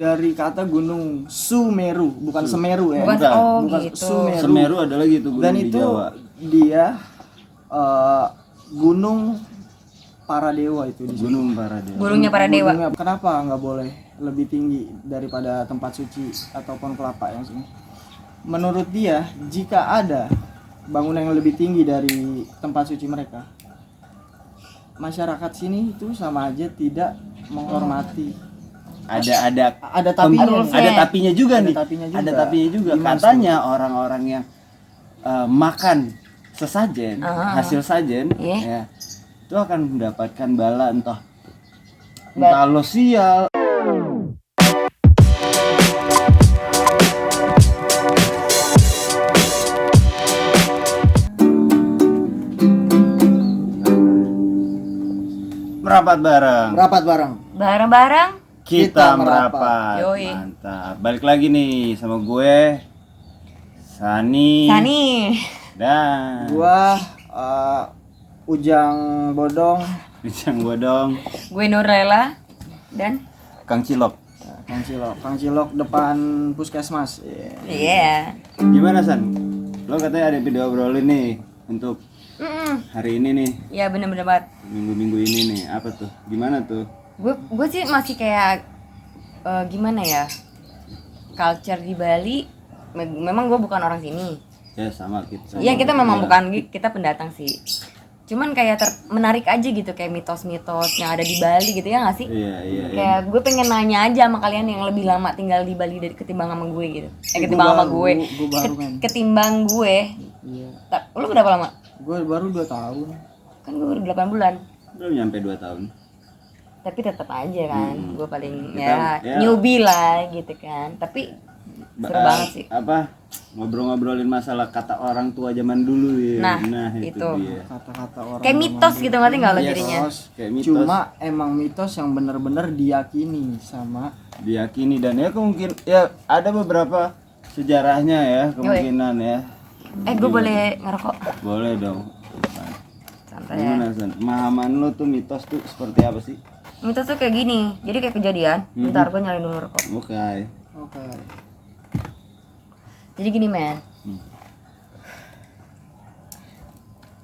Dari kata gunung Sumeru, bukan Semeru ya. Bukan gitu. Semeru adalah gitu gunung Dan di itu Jawa. dia gunung para dewa itu di situ. Gunung Paradewa. Gunungnya para dewa. Gunungnya kenapa nggak boleh lebih tinggi daripada tempat suci ataupun kelapa yang sini? Menurut dia, jika ada bangunan yang lebih tinggi dari tempat suci mereka, masyarakat sini itu sama aja tidak menghormati. Ada tapinya nih. ada tapinya juga Ada nih. tapinya juga. Ada tapinya juga. Gimana Katanya orang-orang yang makan sesajen, hasil sajen, Iya. ya, itu akan mendapatkan bala entah lo sial. Merapat bareng. Merapat bareng. Bareng-bareng. Kita Kita merapat. merapat. Yoi. Mantap. Balik lagi nih sama gue Sani. Dan Gua Ujang Bodong, Bicang Bodong, Gue Nurlela dan Kang Cilok. Kang Cilok depan puskesmas. iya. Gimana San? Lo katanya ada video obrolin nih untuk hari ini nih, Ya bener-bener banget. minggu-minggu ini nih. Apa tuh? Gimana tuh? Gue sih masih kayak gimana ya, culture di Bali. Memang gue bukan orang sini. Ya sama kita. Iya kita memang Ya. bukan, kita pendatang sih. Cuman kayak menarik aja gitu, kayak mitos-mitos yang ada di Bali gitu ya nggak sih? Iya. Kayak gue pengen nanya aja sama kalian yang lebih lama tinggal di Bali dari ketimbang sama gue gitu. Ketimbang sama gue. Gua baru men. Ketimbang gue. Iya. Lu berapa lama? Gue baru 2 tahun. Kan gue baru 8 bulan. Belum nyampe 2 tahun. Tapi tetap aja kan, gue paling Kita- ya. newbie lah gitu kan. Tapi seru banget sih. Apa? Ngobrol-ngobrolin masalah kata orang tua zaman dulu ya. Nah, itu itu. dia. Kata-kata orang. Kayak mitos gitu, ngerti nggak lo Yes. jadinya? Kayak mitos. Cuma emang mitos yang benar-benar diyakini sama Diyakini dan ya mungkin ya ada beberapa sejarahnya ya kemungkinan ya. Gue boleh ngerokok? Boleh dong. Santai ya. Gimana San? Pemahaman lo tuh mitos tuh seperti apa sih? Mitos tuh kayak gini, jadi kayak kejadian. Bentar, gue nyalain dulu rokok. Oke. Oke. Jadi gini men,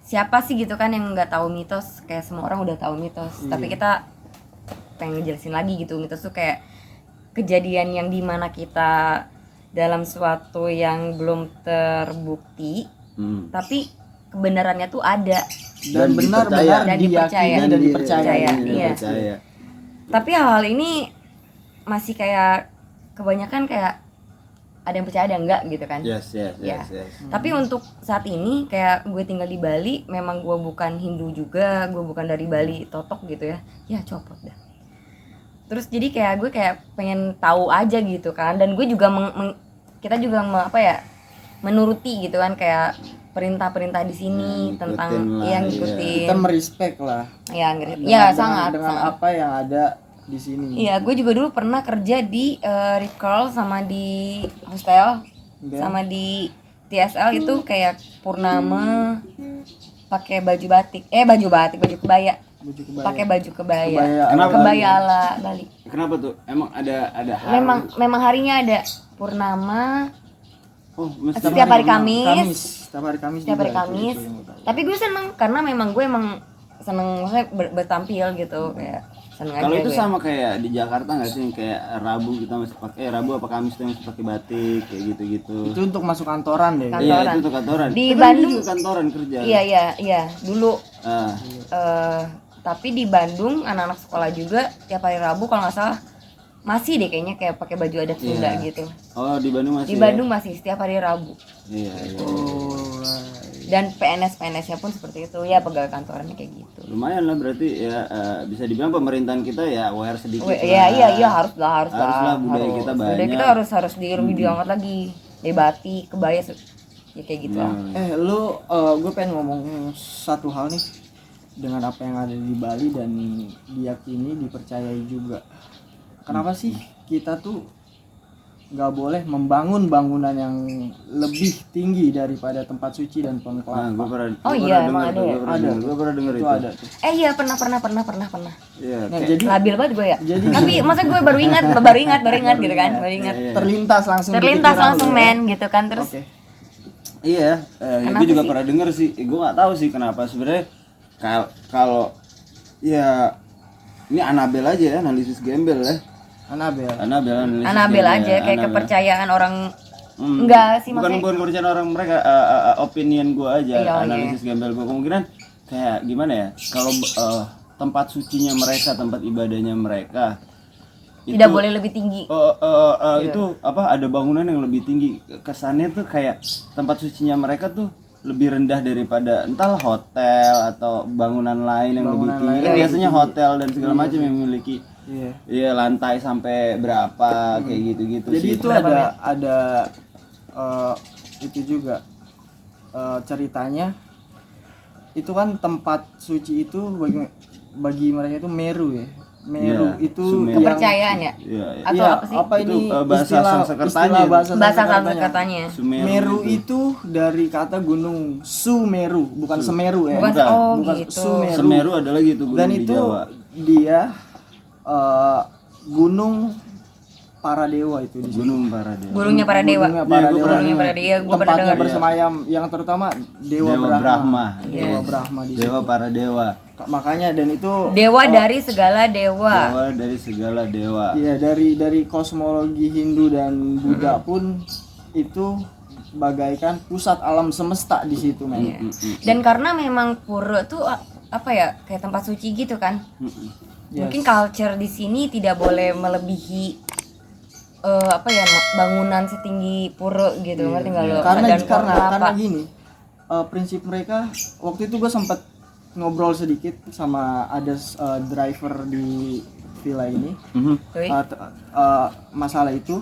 siapa sih gitu kan yang nggak tahu mitos? Kayak semua orang udah tahu mitos, tapi kita pengen ngejelasin lagi gitu. Mitos tuh kayak kejadian yang dimana kita dalam suatu yang belum terbukti, tapi kebenarannya tuh ada. Dan benar-benar Dan diyakini dan dipercaya. Iya. Percaya. Tapi hal-hal ini masih kayak kebanyakan kayak ada yang percaya ada yang enggak gitu kan. Yes. Ya. Tapi untuk saat ini kayak gue tinggal di Bali, memang gue bukan Hindu juga, gue bukan dari Bali totok gitu ya. Ya copot dah. Terus jadi kayak gue kayak pengen tahu aja gitu kan, dan gue juga kita juga menuruti gitu kan, kayak perintah-perintah di sini tentang yang ngikutin. Kita merespek lah. Ya ngerti. Ya sangat. Dengan apa yang ada di sini. Iya, gue juga dulu pernah kerja di Rip Curl sama di hostel, sama di TSL itu kayak purnama pakai baju batik, baju kebaya. Pakai baju kebaya. Kenapa? Kebaya ala Bali. Kenapa tuh? Emang ada hari? Memang harinya ada purnama. Oh, mesti Setiap hari Kamis. Setiap hari Kamis. Setiap hari juga, Kamis. itu yang gue tahu. Tapi gue seneng karena memang gue seneng, maksudnya bertampil gitu, kayak seneng aja. Kalau itu gue. sama kayak di Jakarta nggak sih, kayak Rabu kita masih pakai Rabu apa Kamis kita masih pakai batik kayak gitu-gitu. Itu untuk masuk kantoran deh. Kantoran. Iya, itu tuh kantoran. Di Kan Bandung juga kantoran kerja. Iya, dulu. Ah, Tapi di Bandung anak-anak sekolah juga tiap hari Rabu kalau nggak salah masih deh kayaknya kayak pakai baju adat Sunda gitu. oh di Bandung masih. Di Bandung masih setiap hari Rabu. Iya. Dan PNS-PNS-nya pun seperti itu ya, pegawai kantorannya kayak gitu. Lumayan lah berarti ya, bisa dibilang pemerintahan kita ya aware sedikit. Iya harus lah. Haruslah budaya kita banyak. Budaya kita harus diangkat lagi. Batik, kebaya ya kayak gitu lah. Gue pengen ngomong satu hal nih dengan apa yang ada di Bali dan diyakini, dipercayai juga. Kenapa sih kita tuh nggak boleh membangun bangunan yang lebih tinggi daripada tempat suci dan pohon Nah, kelapa. Oh iya, emang ada ya? Gue pernah dengar Itu itu. ada tuh. Iya pernah. Iya, Nah, kayak jadi Labil banget gue ya. Jadi- Tapi masa gue baru ingat gitu kan, baru ingat. terlintas langsung di Terlintas pikiran langsung lu ya. men gitu kan terus. Oke. iya, Kenapa gue juga sih? pernah dengar sih. Gue nggak tahu sih kenapa sebenarnya. Kalau ya ini Anabel aja ya, analisis gembel ya. Anabel. Anabel Anabel aja kayak kepercayaan orang enggak sih bukan maksudnya. kepercayaan orang mereka, opinion gue aja, Iya, analisis gembel gue kemungkinan kayak gimana ya, kalau tempat sucinya mereka, tempat ibadahnya mereka Tidak boleh lebih tinggi. itu apa, ada bangunan yang lebih tinggi, kesannya tuh kayak tempat sucinya mereka tuh lebih rendah daripada entahlah hotel atau bangunan lain yang lebih Bangunan tinggi. lain Kan yang biasanya hotel dan segala macam yang memiliki Iya. lantai sampai berapa kayak gitu-gitu Jadi sih. itu ada itu juga ceritanya. Itu kan tempat suci itu bagi mereka itu Meru ya. Meru Iya, itu Sumeru. Kepercayaan ya? Iya, iya. Atau Iya, apa sih? apa Itu, ini bahasa istilah Sanskertanya. bahasa Bahasa Sanskertanya. katanya. Sumeru Meru itu. itu dari kata gunung Sumeru, bukan Semeru ya. Bukan Bukan. bukan gitu. Sumeru. Semeru ada lagi itu gunung Dan di itu Jawa. dia gunung para dewa itu di situ. Gunung Paradewa. Gunungnya para dewa. Gunungnya para Iya, gua dewa. pernah Gunungnya para dewa, gue pernah Tempatnya dengar. bersemayam yang terutama Dewa, Dewa Brahma. Dewa Brahma di situ. Dewa para dewa. Makanya dan itu Dewa dari segala dewa. Dewa dari segala dewa. iya dari kosmologi Hindu dan Buddha pun itu bagaikan pusat alam semesta di situ men. Iya. Dan karena memang pura tuh apa ya, kayak tempat suci gitu kan. Yes. Mungkin culture di sini tidak boleh melebihi apa ya, bangunan setinggi pura gitu, ngerti nggak lo? Karena Dan pohon kelapa. karena gini prinsip mereka waktu itu gue sempat ngobrol sedikit sama ada driver di villa ini. Wih. Masalah itu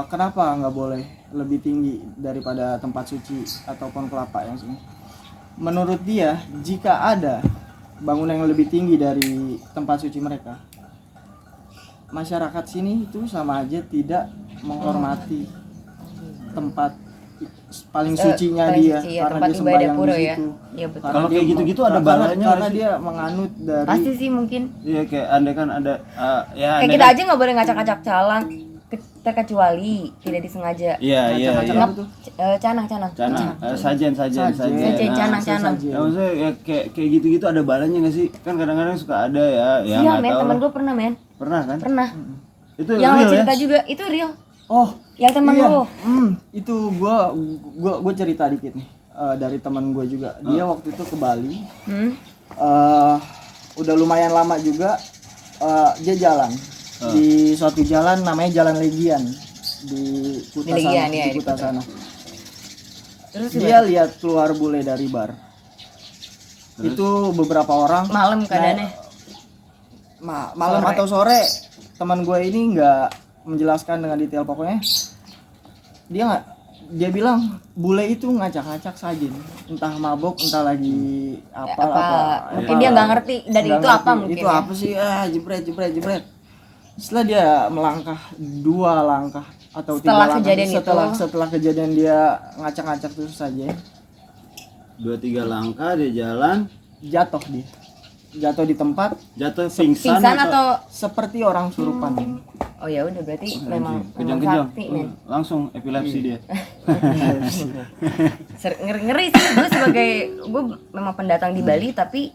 kenapa nggak boleh lebih tinggi daripada tempat suci atau pohon kelapa yang sini. Menurut dia jika ada bangunan yang lebih tinggi dari tempat suci mereka, masyarakat sini itu sama aja tidak menghormati tempat paling sucinya paling dia suci ya, karena tempat dia ibadah sembahyang pura di ya. situ. Iya betul. Kalau kayak gitu-gitu ada Karena- balanya karena nggak sih? dia menganut dari Pasti sih mungkin. Iya, kayak andai kan ada ya Kayak andai kita kan- aja nggak boleh ngacak-ngacak calang terkecuali tidak disengaja. Iya, iya, Macam-macam iya. apa tuh? Canang. Canang, sajen. Sajen, Nah, canang. sesajen. ya, maksudnya ya, kayak gitu-gitu ada balanya nggak sih? Kan kadang-kadang suka ada ya Iya nggak men, tahu temen lah. gue pernah men. Pernah kan? Pernah. Itu Yang lo real cerita ya? juga itu real. Oh, Yang temen iya. lo. Itu gua cerita dikit nih dari teman gue juga. Dia waktu itu ke Bali. Udah lumayan lama juga dia jalan di suatu jalan namanya Jalan Legian di Kuta Di Legian, sana. ya, Di di Kuta Kuta. sana. Terus Dia lihat keluar bule dari bar. Itu beberapa orang malam keadaannya. malam Sore. atau sore. Teman gue ini nggak menjelaskan dengan detail, pokoknya dia bilang bule itu ngacak-ngacak sajen, entah mabok entah lagi apa. Mungkin dia nggak ngerti dari Nggak itu ngerti. apa mungkin. Itu ya. apa sih? Jebret. Setelah dia melangkah 2 langkah atau 3 Setelah langkah kejadian itu. setelah kejadian dia ngacak-ngacak terus saja 2-3 langkah dia jalan, jatuh di tempat jatuh pingsan Pingsan atau seperti orang surupan. oh ya udah berarti memang kejang-kejang. sakti men. Langsung epilepsi dia. Ngeri sih gue sebagai gue memang pendatang di Bali tapi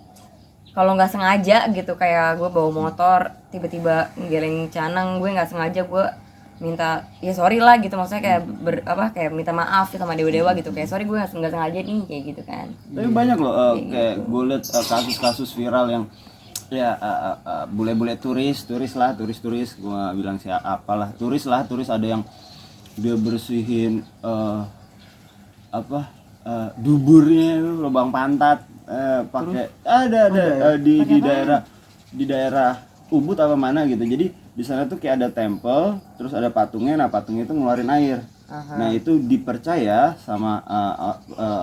kalau nggak sengaja gitu kayak gue bawa motor tiba-tiba ngeleng canang, gue nggak sengaja gue minta ya sorry lah gitu, maksudnya kayak kayak minta maaf gitu sama dewa-dewa gitu, kayak sorry gue nggak sengaja nih kayak gitu kan. Tapi banyak loh kayak gue liat kasus-kasus viral yang ya bule-bule turis gue bilang turis ada yang dia bersihin duburnya itu, lubang pantat pakai ada di daerah Ubud apa mana gitu. Jadi di sana tuh kayak ada tempel, terus ada patungnya, nah patungnya itu ngeluarin air. Nah itu dipercaya sama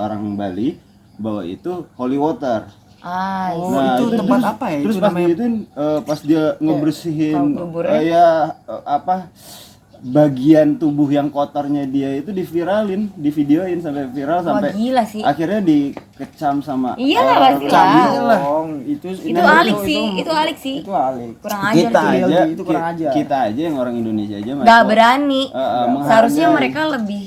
orang Bali bahwa itu holy water. Oh, Nah, itu tempat apa ya? Terus Itu pas namanya pas dia ngebersihin kalau duburnya. bagian tubuh yang kotornya dia itu diviralin, divideoin sampai viral Wah, sampai gila sih. akhirnya dikecam sama Iyalah, orang. pastilah. Iyalah. Itu alik sih, itu alik sih. Itu alik. Kurang ajar Kita sih. aja, itu kurang ajar. kita aja yang orang Indonesia aja Gak berani. menghargai. Seharusnya mereka lebih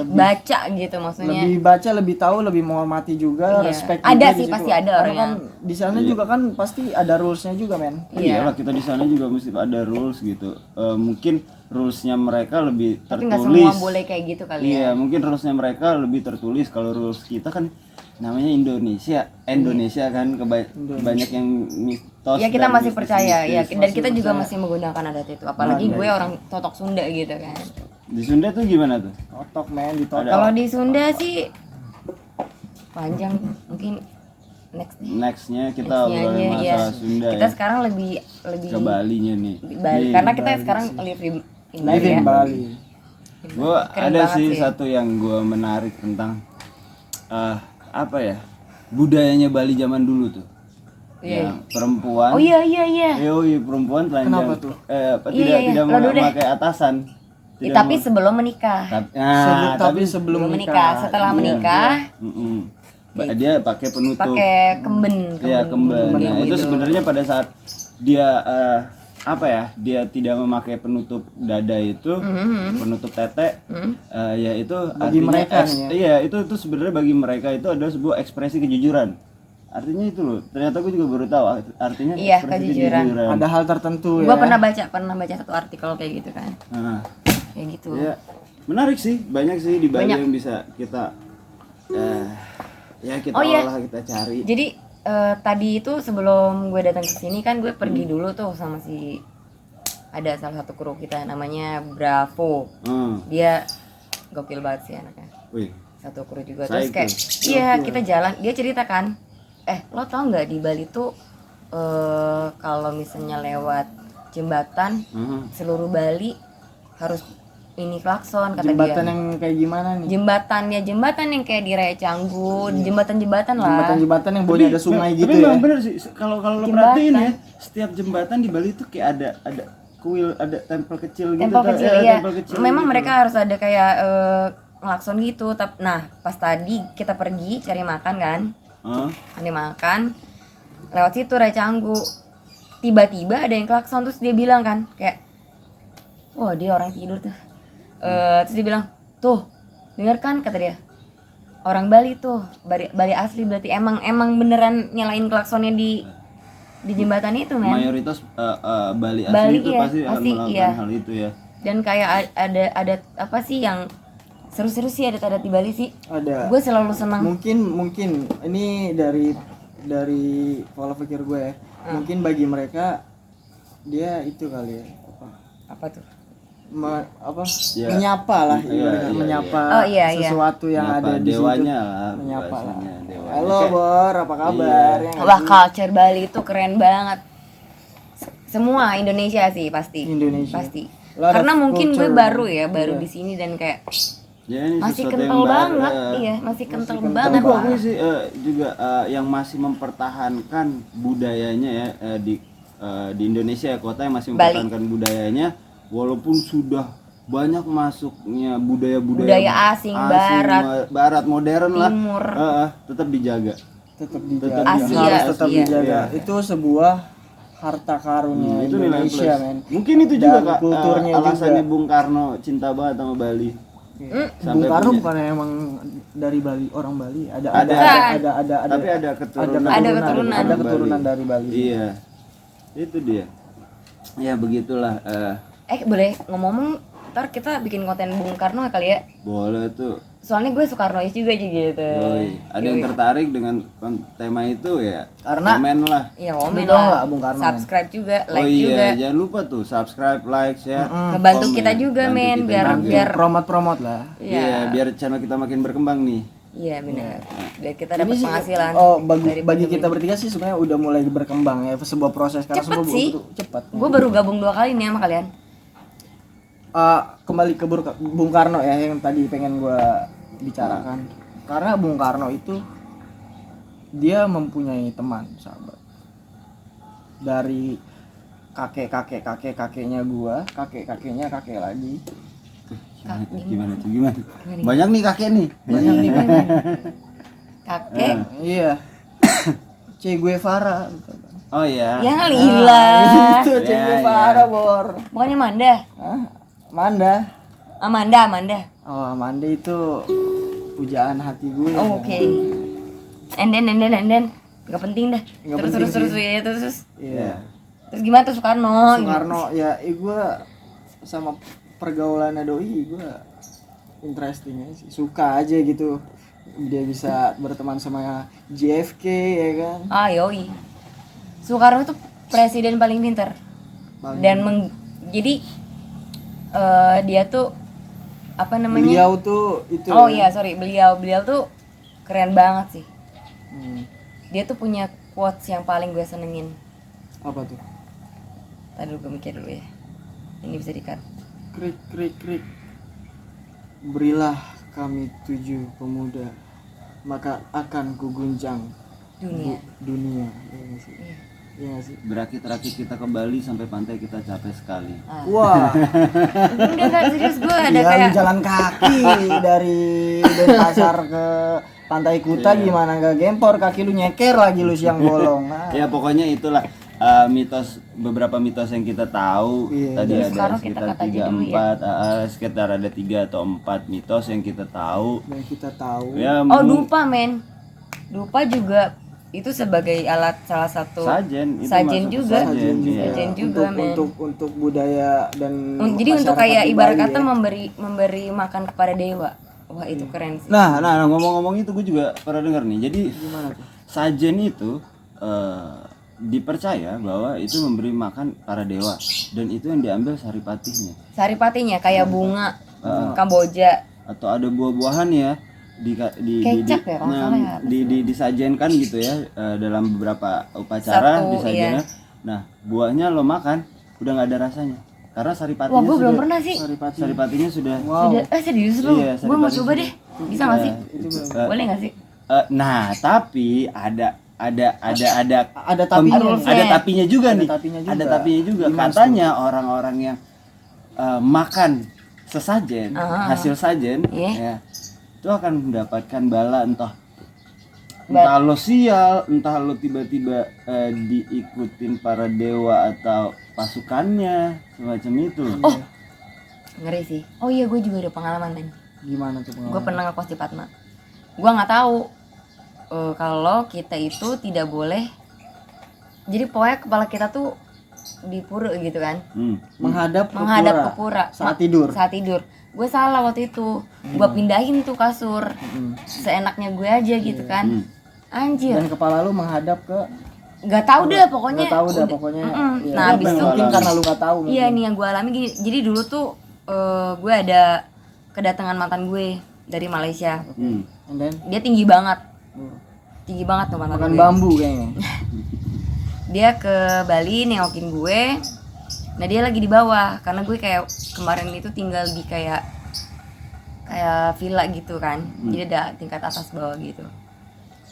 baca gitu maksudnya. Lebih baca, lebih tahu, lebih menghormati juga, Iya. respect Ada juga sih, di situ. pasti ada Karena orang kan yang- di sana juga kan pasti ada rulesnya juga, men. Iya. Iyalah, kita di sana juga mesti ada rules gitu. Mungkin rulesnya mereka lebih Tapi tertulis. nggak semua boleh kayak gitu kali Iya, ya. mungkin rulesnya mereka lebih tertulis. Kalau rules kita kan namanya Indonesia kan banyak yang mitos. Ya kita dan masih percaya ya, mistis-mistis. dan kita juga masih menggunakan adat itu. Apalagi gue orang Totok Sunda gitu kan. Di Sunda tuh gimana tuh? Totok, men, ditotok. Kalau di Sunda sih panjang, mungkin Nextnya kita nextnya obrolin aja ya. masalah Sunda Kita ya. sekarang lebih Ke Balinya nih. di Bali. Nih, Karena kita sekarang live in Bali Live ya. in Bali. gue Keren ada banget sih sih. satu yang gue menarik tentang apa ya, budayanya Bali zaman dulu tuh. Iya. Yang perempuan. Oh iya iya iya. Yoi, perempuan telanjang. Kenapa tuh? Iya, Tidak lo dulu deh. memakai atasan. Ya, tapi sebelum menikah. Tapi sebelum Belum menikah, setelah menikah dia pakai penutup. pakai kemben. Iya, kemben. Nah, itu gitu. sebenarnya pada saat dia apa ya? Dia tidak memakai penutup dada itu, penutup tete. Ya itu Bagi artinya mereka nih ya. iya, itu sebenarnya bagi mereka itu adalah sebuah ekspresi kejujuran. Artinya itu loh. Ternyata gue juga baru tahu artinya Iya, ekspresi kejujuran. Ada hal tertentu Gue ya. pernah baca satu artikel kayak gitu kan. Nah, Kayak gitu. ya menarik sih, banyak sih di Bali Banyak. yang bisa kita ya kita Oh, iya. olah, kita cari. Jadi tadi itu sebelum gue datang ke sini kan gue pergi dulu tuh sama ada salah satu kru kita namanya Bravo. Dia gokil banget sih anaknya. Wih, Satu kru juga Saya terus kayak iya kita jalan, dia cerita kan, lo tau nggak di Bali tuh kalau misalnya lewat jembatan seluruh Bali harus ini klakson kata Jembatan dia. yang kayak gimana nih? Jembatan yang kayak di Raya Canggu, jembatan-jembatan lah. Jembatan-jembatan yang bawahnya ada sungai gitu tapi ya. memang bener sih, kalau lo perhatiin ya, setiap jembatan di Bali tuh kayak ada kuil, ada tempel kecil gitu. Tempel tuh. kecil Ya, iya. tempel kecil Memang gitu. mereka harus ada kayak ngelakson gitu. Nah, pas tadi kita pergi cari makan kan. Cari makan. Lewat situ Raya Canggu. Tiba-tiba ada yang klakson terus dia bilang kan kayak wah, dia orang tidur tuh. Terus dia bilang, "Tuh, denger kan," kata dia. Orang Bali tuh, Bali asli berarti emang beneran nyalain klaksonnya di jembatan itu, men. Mayoritas Bali asli Bali, itu iya, pasti akan pasti, melakukan iya. hal itu ya. Dan kayak ada apa sih yang seru-seru sih adat-adat di Bali sih. Ada. Gue selalu senang. Mungkin ini dari pola pikir gue ya. Mungkin bagi mereka dia itu kali ya. Apa tuh? Ya. Menyapa lah, Iya, ibaratnya iya, menyapa iya. Oh, iya, iya. sesuatu yang Menyapa ada di situ. dewanya lah, Menyapa lah. bahasanya, dewanya. Halo Kayak- Bor, apa kabar? Iya. Ya nggak Wah, sih? culture Bali itu keren banget. Semua Indonesia sih pasti. Indonesia. Pasti. Lo ada Karena mungkin gue culture. baru Iya. di sini dan kayak Ya, ini masih sesuatu kental yang baru, banget. ya. Iya, masih kental kental banget. Tapi gua akui sih juga yang masih mempertahankan budayanya ya di Indonesia ya, kota yang masih Bali. mempertahankan budayanya walaupun sudah banyak masuknya Budaya asing, barat modern lah, Timur. tetap dijaga. Tetap dijaga. Asia, Harus tetap Asia. dijaga. Iya. Itu sebuah harta karunia Itu nilai plus. Indonesia, men. Mungkin itu juga Dan Kak, kulturnya alasannya juga. Bung Karno cinta banget sama Bali. Bung Karno bukan emang dari Bali, orang Bali. Ada Tapi ada keturunan. Ada keturunan. Ada keturunan dari Bali. Iya. Itu dia. Ya begitulah. Boleh ngomong ntar kita bikin konten Bung Karno kali ya. Boleh tuh. Soalnya gue Soekarnois juga gitu. Yoi. Ada yang tertarik dengan tema itu ya? Karena- komen lah. Iya, Tapi komen tau lah. nggak Bung Karno, Subscribe juga, Oh like iya, juga. jangan lupa tuh subscribe, like, share. Ngebantu komen. kita juga, Bantu men, kita biar- juga. biar- Promote lah. Iya, biar channel kita makin berkembang nih. Iya benar. Biar kita dapat sih, penghasilan. bagi kita bertiga sih sebenarnya udah mulai berkembang ya, sebuah proses karena Cepet sebuah sih. cepat. Gue baru gabung 2 kali nih sama kalian. Kembali ke Bung Karno ya yang tadi pengen gua bicarakan. Karena Bung Karno itu dia mempunyai teman, sahabat. kakeknya gua, kakeknya kakek lagi. Gimana tuh? Banyak nih kakek nih. Banyak nih kan. Kakek. Iya. Che Guevara. Oh iya. Ya lila. Itu Che Ya, Guevara, ya. Bor. Bukannya Manda. Hah? Amanda. Amanda. Oh, Amanda itu pujaan hati gue. Oh, oke. And then. Gak penting dah. Nggak Terus penting sih. ya terus. Iya. Terus gimana tuh Soekarno? Soekarno ya, gue sama pergaulannya doi gue interesting aja sih, suka aja gitu dia bisa berteman sama JFK ya kan. Yoi. Soekarno tuh presiden paling pintar. Dan jadi dia tuh apa namanya? Beliau tuh itu. Oh iya, sorry, beliau tuh keren banget sih. Dia tuh punya quotes yang paling gue senengin. Apa tuh? Tadi dulu gue mikir dulu ya. Ini bisa di-cut. Krik. Berilah kami 7 pemuda, maka akan kuguncang dunia. Iya nggak sih? Iya nggak sih? Berakit-rakit kita ke Bali sampai pantai kita capek sekali. Wah, Udah kan serius gue ada ya lu kayak jalan kaki dari Denpasar ke Pantai Kuta gimana nggak gempor, kaki lu nyeker lagi lu siang bolong. Nah. Ya pokoknya itulah beberapa mitos yang kita tahu. Tadi Terus ada sekarang kita sekitar kata aja 3 dulu ya. 4 sekitar ada 3 atau 4 mitos yang kita tahu. Dan kita tahu. Ya, dupa men. Dupa juga itu sebagai alat salah satu sajen sajen masuk juga. sajen, juga. iya. Sajen juga, men. Untuk budaya dan Jadi untuk masyarakat kayak di ibarat Bali, kata ya. memberi makan kepada dewa. Wah, itu keren sih. Nah, ngomong-ngomong itu gue juga pernah dengar nih. Jadi Gimana tuh? sajen itu dipercaya bahwa itu memberi makan para dewa dan itu yang diambil saripatihnya Saripatinya kayak bunga Kamboja. atau ada buah-buahan ya Kecap ya, kalau salah ya, disajenkan gitu ya dalam beberapa upacara Satu, disajenkan. Nah, buahnya lo makan udah nggak ada rasanya karena saripatinya Wah, gue belum pernah sih. saripatinya sudah Sudah, serius lu? Iya, Gue mau saripati coba deh. Bisa nggak sih? Boleh nggak sih? nah tapi ada tapinya. ada tapinya juga Ada nih. tapinya juga. Ada tapinya juga. Gimana Katanya orang-orang yang makan sesajen, hasil sajen, Iya. ya, itu akan mendapatkan bala entah lo sial, entah lo tiba-tiba diikutin para dewa atau pasukannya, semacam itu. Oh, ngeri sih. Oh iya, gue juga ada pengalaman men. Gimana tuh Gue pengalaman? pernah ngekos di Padma. Gue nggak tahu kalau kita itu tidak boleh. Jadi pokoknya kepala kita tuh di pura gitu kan. Menghadap Menghadap ke pura saat tidur. Saat tidur. Gue salah waktu itu. Gue pindahin tuh kasur. Seenaknya gue aja gitu kan. Anjir. Dan kepala lu menghadap ke Gak tahu deh pokoknya. nggak tahu dah udah. pokoknya. Mm-mm. Iya. Nah, habis itu mungkin karena lu nggak tahu. iya nih yang gue alami gini. Jadi dulu tuh gue ada kedatangan mantan gue dari Malaysia. And then Dia tinggi banget tuh mantan makan gue. bambu kayaknya. Dia ke Bali nengokin gue. Nah, dia lagi di bawah karena gue kayak kemarin itu tinggal di kayak villa gitu kan. Jadi ada tingkat atas bawah gitu.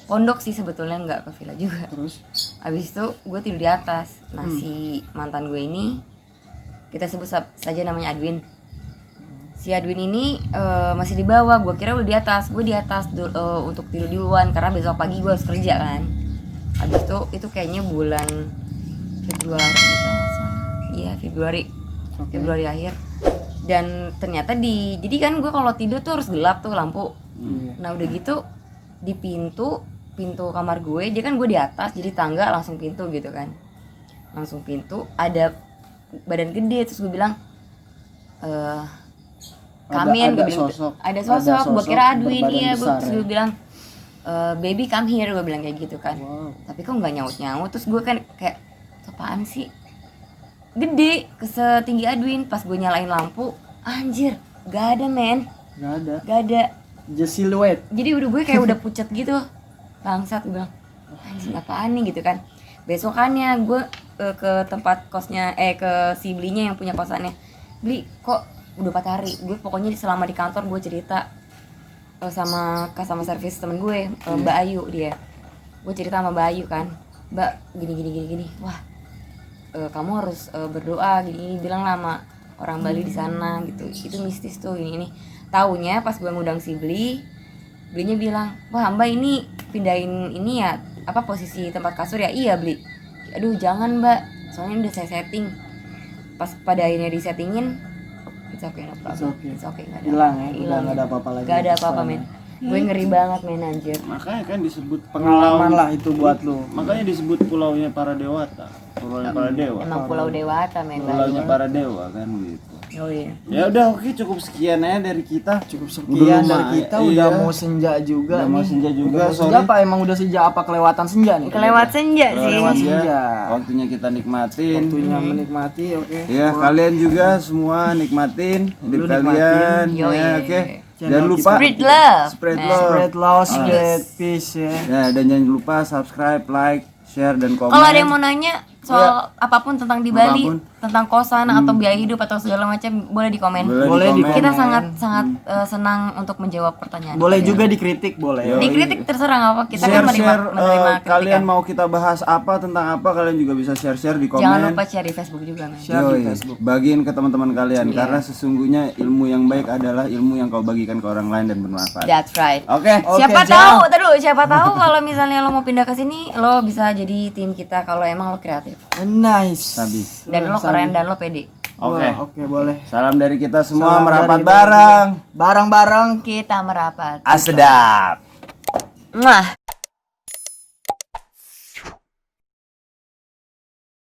Pondok sih sebetulnya, nggak ke villa juga. Terus Abis itu gue tidur di atas. Nah, si mantan gue ini kita sebut saja namanya Adwin. Si Adwin ini masih di bawah. Gue kira udah di atas. Gue di atas untuk tidur duluan karena besok pagi gue harus kerja kan. Abis itu kayaknya bulan Februari kalau nggak salah. Iya, Februari akhir. Dan ternyata jadi kan gue kalau tidur tuh harus gelap tuh lampu. Nah, udah gitu di pintu kamar gue, dia kan gue di atas, jadi tangga langsung pintu gitu kan. Langsung pintu, ada badan gede. Terus gue bilang Kamin, gue bilang ada sosok. Gue kira Adwin, iya. Terus gue bilang baby come here, gue bilang kayak gitu kan. Tapi kok nggak nyaut. Terus gue kan kayak apaan sih, gede setinggi Adwin. Pas gue nyalain lampu, anjir gak ada men, gak ada. Just siluet. Jadi gue kayak udah pucet gitu. Bangsat, gue bilang anjing apaan nih gitu kan. Besokannya gue ke tempat kosnya, ke si belinya yang punya kosannya. Beli, kok udah 4 hari. Gue pokoknya selama di kantor gue cerita sama customer service temen gue, Mbak Ayu dia. Gue cerita sama Mbak Ayu kan, Mbak gini. Wah, kamu harus berdoa gini, bilang lama orang Bali di sana gitu, itu mistis tuh ini. Taunya pas gue ngundang si Belinya bilang, wah Mbak ini pindahin ini ya, apa posisi tempat kasur ya? Iya Beli. Aduh jangan Mbak, soalnya udah saya setting. Pas pada akhirnya disettingin, it's okay, no problem. It's okay, nggak ada. Hilang ya, udah Hilang. nggak ada apa-apa lagi. Gak ada apa-apa men. Gue ngeri banget men anjir. Makanya kan disebut Pengalaman lah itu buat lu. Makanya disebut pulaunya para dewata. Pulaunya para dewa. Emang pulau dewata men. Pulaunya para dewa kan gitu. Oh iya. Ya udah oke, cukup sekian aja dari kita. Cukup sekian dari kita, udah Iya. mau senja juga Udah mau nih. senja juga, Udah mau senja sorry. apa emang udah senja apa kelewatan senja nih? Kelewat senja sih. Kelewat senja. Waktunya kita nikmatin. Waktunya menikmati, oke. Ya, kalian juga semua nikmatin hidup Lu kalian. Yoi. Ya, oke. Channel Jangan lupa Spread love. spread Nah. love. Spread love, spread peace ya. Ya, dan jangan lupa subscribe, like, share dan komen. Kalau ada yang mau nanya soal apapun tentang di Bali, Apapun. tentang kosan atau biaya hidup atau segala macam, boleh di komen. Boleh di Kita komen. sangat senang untuk menjawab pertanyaan. Boleh kalian. juga dikritik, boleh. Yo. Dikritik terserah nggak apa, kita kan Share, menerima kalian kritikan. mau kita bahas apa, tentang apa, kalian juga bisa share di komen. Jangan lupa share di Facebook juga men. Share di Yoi, Facebook. bagiin ke teman-teman kalian Iya. karena sesungguhnya ilmu yang baik adalah ilmu yang kau bagikan ke orang lain dan bermanfaat. That's right. Oke. Oke, Siapa siap. tahu, tahu siapa tahu kalau misalnya lo mau pindah ke sini, lo bisa jadi tim kita kalau emang lo kreatif Nice. Sabi. dan lo keren dan lo pede. Oke. Wah, oke, boleh. Salam dari kita semua, Salam merapat dari- bareng. Bareng-bareng. Kita merapat. Asedap. Mwah.